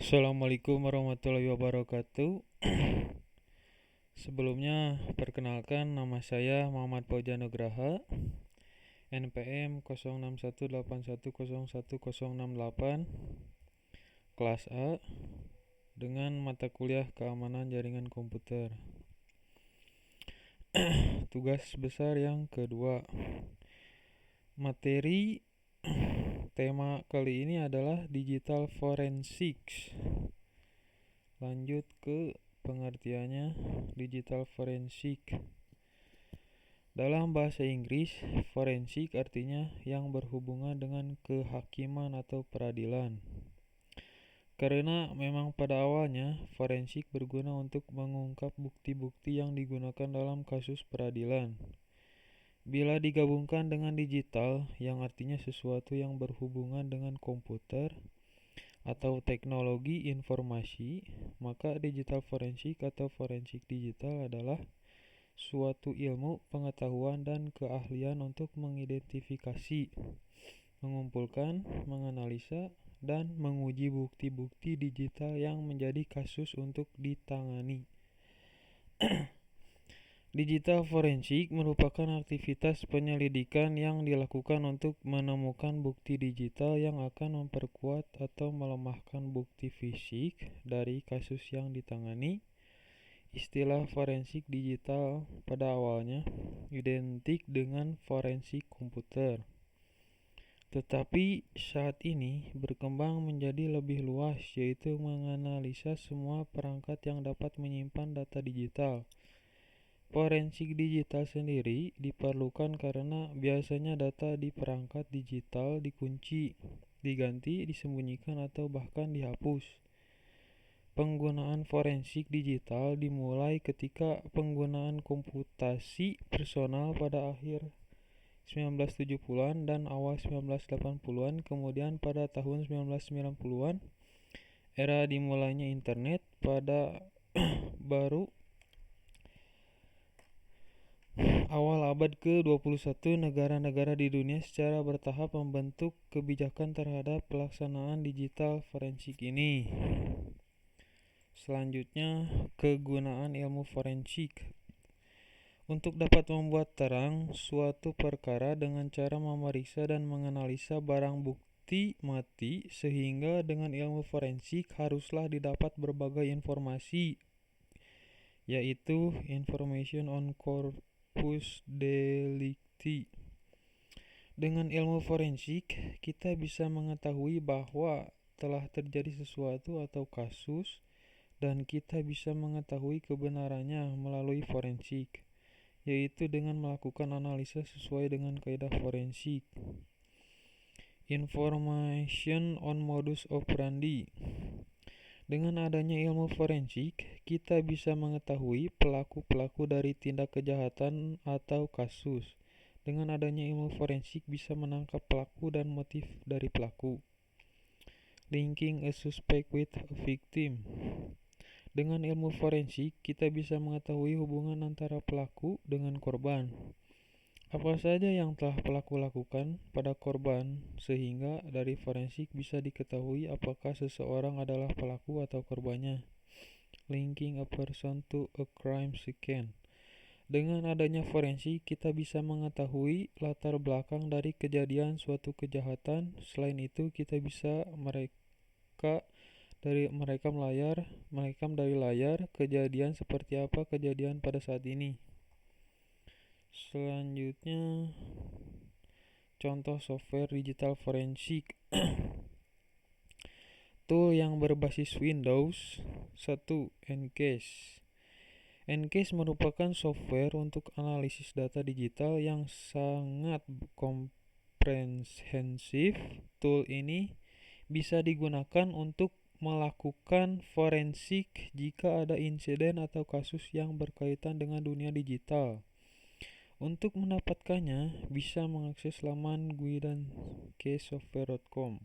Assalamualaikum warahmatullahi wabarakatuh. Sebelumnya, perkenalkan nama saya Muhammad Fauja Nugraha, NPM 0618101068, kelas A, dengan mata kuliah Keamanan Jaringan Komputer. Tugas besar yang kedua. Materi tema kali ini adalah digital forensics. Lanjut ke pengertiannya. Digital forensik. Dalam bahasa Inggris, forensik artinya yang berhubungan dengan kehakiman atau peradilan. Karena memang pada awalnya forensik berguna untuk mengungkap bukti-bukti yang digunakan dalam kasus peradilan. Bila digabungkan dengan digital, yang artinya sesuatu yang berhubungan dengan komputer atau teknologi informasi, maka digital forensik atau forensik digital adalah suatu ilmu, pengetahuan, dan keahlian untuk mengidentifikasi, mengumpulkan, menganalisa, dan menguji bukti-bukti digital yang menjadi kasus untuk ditangani. Digital forensik merupakan aktivitas penyelidikan yang dilakukan untuk menemukan bukti digital yang akan memperkuat atau melemahkan bukti fisik dari kasus yang ditangani. Istilah forensik digital pada awalnya identik dengan forensik komputer, tetapi saat ini berkembang menjadi lebih luas, yaitu menganalisa semua perangkat yang dapat menyimpan data digital. Forensik digital sendiri diperlukan karena biasanya data di perangkat digital dikunci, diganti, disembunyikan, atau bahkan dihapus. Penggunaan forensik digital dimulai ketika penggunaan komputasi personal pada akhir 1970-an dan awal 1980-an, kemudian pada tahun 1990-an era dimulainya internet. Pada baru awal abad ke-21, negara-negara di dunia secara bertahap membentuk kebijakan terhadap pelaksanaan digital forensik ini. Selanjutnya, kegunaan ilmu forensik. Untuk dapat membuat terang suatu perkara dengan cara memeriksa dan menganalisa barang bukti mati, sehingga dengan ilmu forensik haruslah didapat berbagai informasi, yaitu information on corpus delicti. Dengan ilmu forensik, kita bisa mengetahui bahwa telah terjadi sesuatu atau kasus, dan kita bisa mengetahui kebenarannya melalui forensik, yaitu dengan melakukan analisa sesuai dengan kaidah forensik. Information on modus operandi. Dengan adanya ilmu forensik, kita bisa mengetahui pelaku-pelaku dari tindak kejahatan atau kasus. Dengan adanya ilmu forensik bisa menangkap pelaku dan motif dari pelaku. Linking a suspect with a victim. Dengan ilmu forensik, kita bisa mengetahui hubungan antara pelaku dengan korban. Apa saja yang telah pelaku lakukan pada korban, sehingga dari forensik bisa diketahui apakah seseorang adalah pelaku atau korbannya. Linking a person to a crime scene. Dengan adanya forensik, kita bisa mengetahui latar belakang dari kejadian suatu kejahatan. Selain itu, kita bisa merekam dari layar kejadian seperti apa kejadian pada saat ini. Selanjutnya, contoh software digital forensik. Tool yang berbasis Windows. 1. Ncase. Ncase merupakan software untuk analisis data digital yang sangat komprehensif. Tool ini bisa digunakan untuk melakukan forensik jika ada insiden atau kasus yang berkaitan dengan dunia digital. Untuk mendapatkannya, bisa mengakses laman guidancesoftware.com.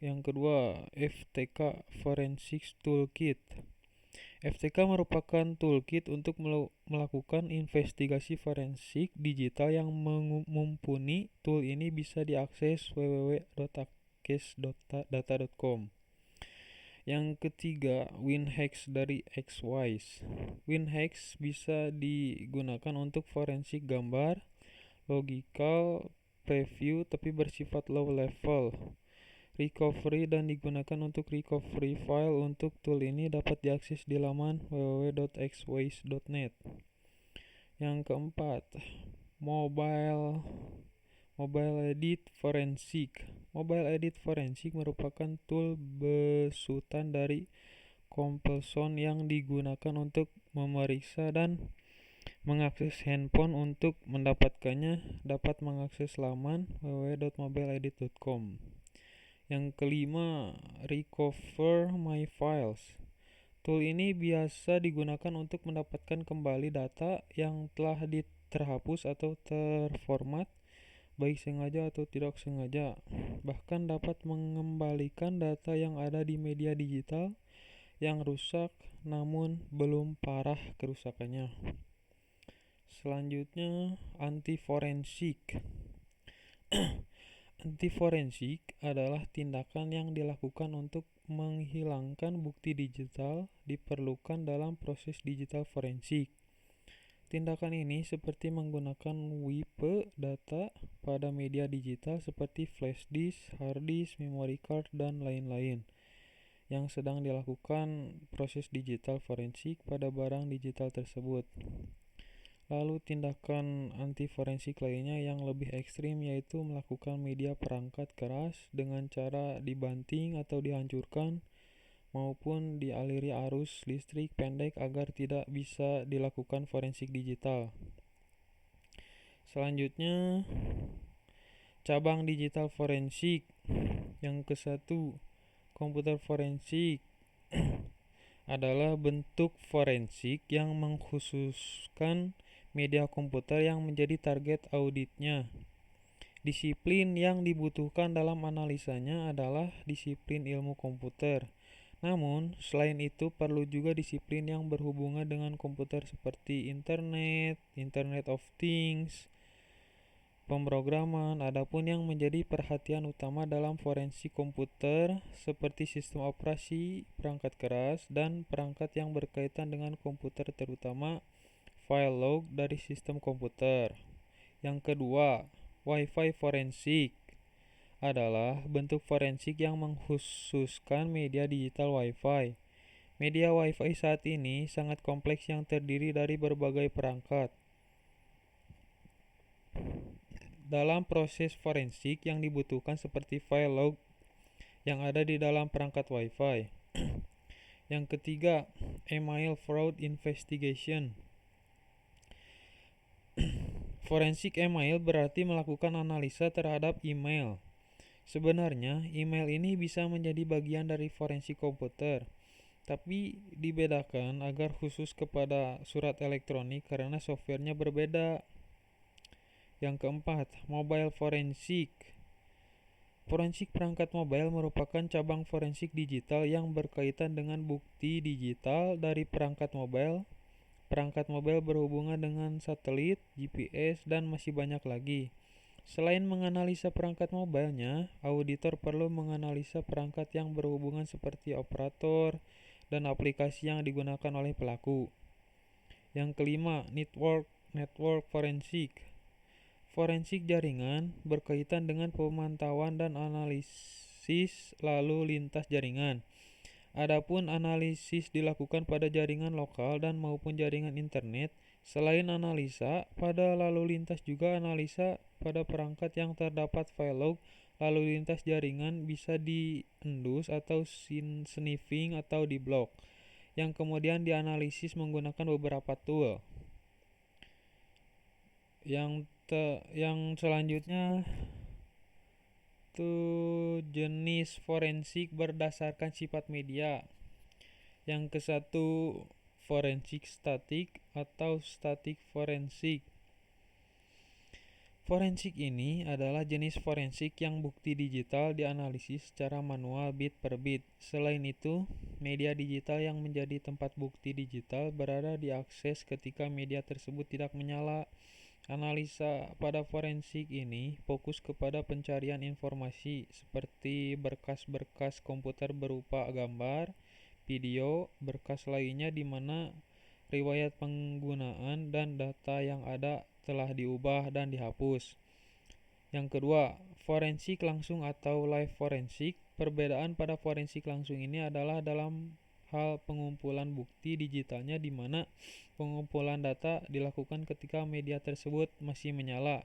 Yang kedua, FTK Forensics Toolkit. FTK merupakan toolkit untuk melakukan investigasi forensik digital yang mumpuni. Tool ini bisa diakses www.akesdata.com. Yang ketiga, WinHex dari Xwise. WinHex bisa digunakan untuk forensik gambar, logical preview tapi bersifat low level, recovery, dan digunakan untuk recovery file. Untuk tool ini dapat diakses di laman www.xwise.net. Yang keempat, Mobile Edit Forensic. Mobile Edit Forensic merupakan tool besutan dari Compleson yang digunakan untuk memeriksa dan mengakses handphone. Untuk mendapatkannya, dapat mengakses laman www.mobileedit.com. Yang kelima, Recover My Files. Tool ini biasa digunakan untuk mendapatkan kembali data yang telah terhapus atau terformat, baik sengaja atau tidak sengaja. Bahkan dapat mengembalikan data yang ada di media digital yang rusak namun belum parah kerusakannya. Selanjutnya, anti-forensik. Anti-forensik adalah tindakan yang dilakukan untuk menghilangkan bukti digital diperlukan dalam proses digital forensik. Tindakan ini seperti menggunakan wipe data pada media digital seperti flash disk, hard disk, memory card, dan lain-lain yang sedang dilakukan proses digital forensik pada barang digital tersebut. Lalu tindakan anti forensik lainnya yang lebih ekstrim yaitu melakukan media perangkat keras dengan cara dibanting atau dihancurkan maupun dialiri arus listrik pendek agar tidak bisa dilakukan forensik digital. Selanjutnya, cabang digital forensik. Yang ke-1, komputer forensik adalah bentuk forensik yang mengkhususkan media komputer yang menjadi target auditnya. Disiplin yang dibutuhkan dalam analisanya adalah disiplin ilmu komputer. Namun, selain itu perlu juga disiplin yang berhubungan dengan komputer seperti internet, Internet of Things, pemrograman. Adapun yang menjadi perhatian utama dalam forensik komputer seperti sistem operasi, perangkat keras, dan perangkat yang berkaitan dengan komputer, terutama file log dari sistem komputer. Yang kedua, Wi-Fi forensik adalah bentuk forensik yang mengkhususkan media digital Wi-Fi. Media Wi-Fi saat ini sangat kompleks yang terdiri dari berbagai perangkat. Dalam proses forensik yang dibutuhkan seperti file log yang ada di dalam perangkat Wi-Fi. Yang ketiga, email fraud investigation. Forensik email berarti melakukan analisa terhadap email. Sebenarnya, email ini bisa menjadi bagian dari forensik komputer, tapi dibedakan agar khusus kepada surat elektronik karena softwarenya berbeda. Yang keempat, mobile forensik. Forensik perangkat mobile merupakan cabang forensik digital yang berkaitan dengan bukti digital dari perangkat mobile. Perangkat mobile berhubungan dengan satelit, GPS, dan masih banyak lagi. Selain menganalisa perangkat mobilenya, auditor perlu menganalisa perangkat yang berhubungan seperti operator dan aplikasi yang digunakan oleh pelaku. Yang kelima, network forensik. Forensik jaringan berkaitan dengan pemantauan dan analisis lalu lintas jaringan. Adapun analisis dilakukan pada jaringan lokal dan maupun jaringan internet. Selain analisa pada lalu lintas, juga analisa pada perangkat yang terdapat file log lalu lintas jaringan bisa diendus atau sniffing atau diblok, yang kemudian dianalisis menggunakan beberapa tool. Yang selanjutnya jenis forensik berdasarkan sifat media. Yang ke-1, forensik statik atau static forensik. Forensik ini adalah jenis forensik yang bukti digital dianalisis secara manual bit per bit. Selain itu, media digital yang menjadi tempat bukti digital berada diakses ketika media tersebut tidak menyala. Analisa pada forensik ini fokus kepada pencarian informasi seperti berkas-berkas komputer berupa gambar, video, berkas lainnya di mana riwayat penggunaan dan data yang ada telah diubah dan dihapus. Yang kedua, forensik langsung atau live forensik. Perbedaan pada forensik langsung ini adalah dalam hal pengumpulan bukti digitalnya di mana pengumpulan data dilakukan ketika media tersebut masih menyala.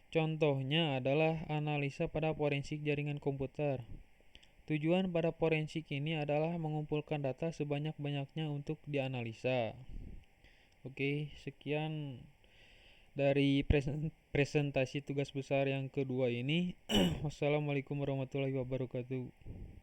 Contohnya adalah analisa pada forensik jaringan komputer. Tujuan pada forensik ini adalah mengumpulkan data sebanyak-banyaknya untuk dianalisa. Oke, sekian dari presentasi tugas besar yang kedua ini. Wassalamualaikum warahmatullahi wabarakatuh.